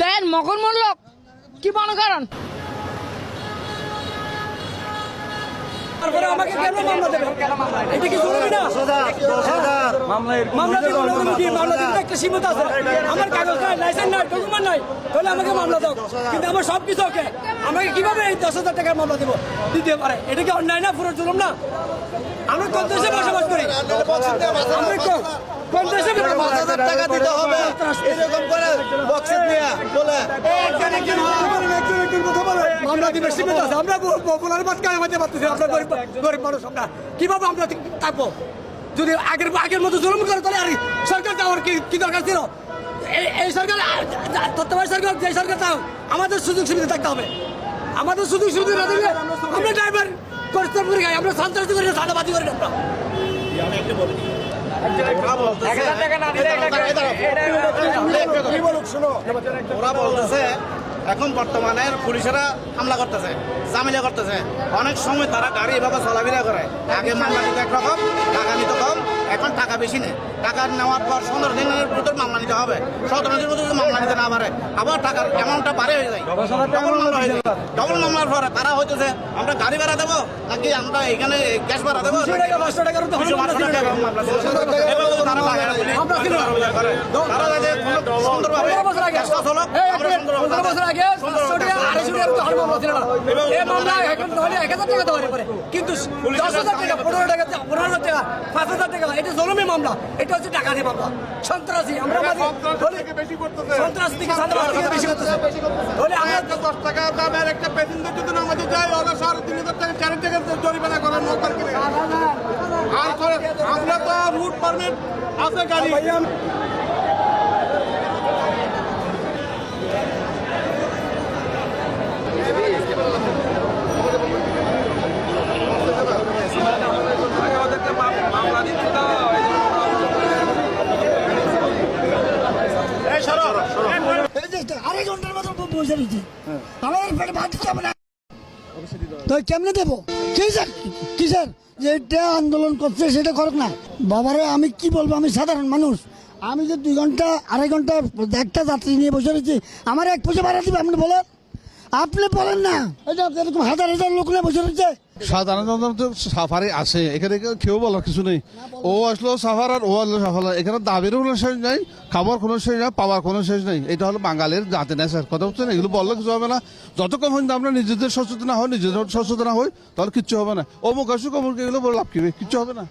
দেন মকর মূল্যক কি মনে করেন? আমাকে কেন মামলা দেবে? এটা কি জরুরি না? মামলা দিতে একটা সীমিত আছে। আমার কাগজ নাই, লাইসেন্স নাই, ডকুমেন্ট নাই, তাহলে আমাকে মামলা দাও। কিন্তু আমার সবকিছু ওকে, আমাকে কিভাবে এই 10,000 টাকার মামলা দেবো? দিতে পারে? এটা কি অন্যায় না? পুরো জুলুম না? আমরা কোন দেশে বসবাস করি? কোন দেশে 5,000 টাকা দিতে হবে এরকম করে বক্সে নিয়ে বলে মামলা দিবে সীমিত আছে। আমরা পপুলার বাদ কাজ হতে পারতেছি, আমরা গরিব মানুষ, আমরা কিভাবে আমরা থাকবো? যদি আগের মতো জুলুম করে তাহলে আর সরকার যাওয়ার কি দরকার ছিল? এই সরকার, তত্ত্বাবধায়ক সরকার, যে সরকার তাও আমাদের সুযোগ সুবিধা থাকতে হবে। আমাদের সুযোগ সুবিধা না দিলে আমরা ড্রাইভার পরিশ্রম করে খাই, আমরা সন্ত্রাসী করি না, সাদাবাজি করি না। ওরা বলতেছে এখন বর্তমানে পুলিশেরা হামলা করতেছে, জামিলা করতেছে। অনেক সময় তারা গাড়ি এভাবে চলাফেরা করে। আগে মামলা নিতে একরকম, টাকা নিতে কম, এখন টাকা বেশি নেই। টাকা নেওয়ার পর 15 দিনের ভিতর মামলা নিতে হবে। 17 দিনের ভিতরে মামলা নিতে না পারে, আবার টাকার অ্যামাউন্টটা বাড়ে হয়ে যায়, ডবল মামলা হয়ে যায়। ডবল মামলার পরে তারা হইতেছে আমরা গাড়ি ভাড়া দেবো নাকি আমরা এখানে গ্যাস ভাড়া দেবো, কিন্তু 10,000 টাকা, 15,000 টাকা, 15,000 টাকা, 5,000 টাকা, এটা জলমে মামলা, এটা হচ্ছে টাকা দিয়ে মামলা। সন্ত্রাসী আমরা সন্ত্রাসী থেকে বেশি করতেছে। আমরা 10 টাকা দামের একটা প্যাসেঞ্জার যদি নামাতে যাই ওরা 3,500 টাকা 4 টাকা জরিমানা করার মতো করে। আর আমরা তো রুট পারমিট আছে গাড়ি। আড়াই ঘন্টার মতো বসে রয়েছে, আমার পেটে ভাত খাবো না, তো কেমনে দেবো? কিসের যে এটা আন্দোলন করছে সেটা করুক না। বাবারে আমি কি বলবো, আমি সাধারণ মানুষ, আমি যে 2 ঘন্টা 2.5 ঘন্টা একটা যাত্রী নিয়ে বসে রয়েছি, আমার 1 পয়সা ভাড়া দিবে? আপনি বলেন, আপনি বলেন না। এটা এরকম হাজার হাজার লোক নিয়ে বসে রয়েছে। সাধারণত সাফারি আছে, এখানে কেউ বলার কিছু নেই। ও আসলো সাফার আর ও আসলো সাফার, এখানে দাবিরও কোনো শেষ নাই, খাবার কোনো শেষ নাই, পাওয়ার কোনো শেষ নেই। এটা হলো বাঙালির জাতি না স্যার, কথা বলছেন। এগুলো বললে কিছু হবে না। যতক্ষণ পর্যন্ত আমরা নিজেদের সচেতন হই, নিজেদের সচেতন হই, তাহলে কিচ্ছু হবে না। অমুক আসুক অমুক, এগুলো বলে লাভ কি, কিচ্ছু হবে না।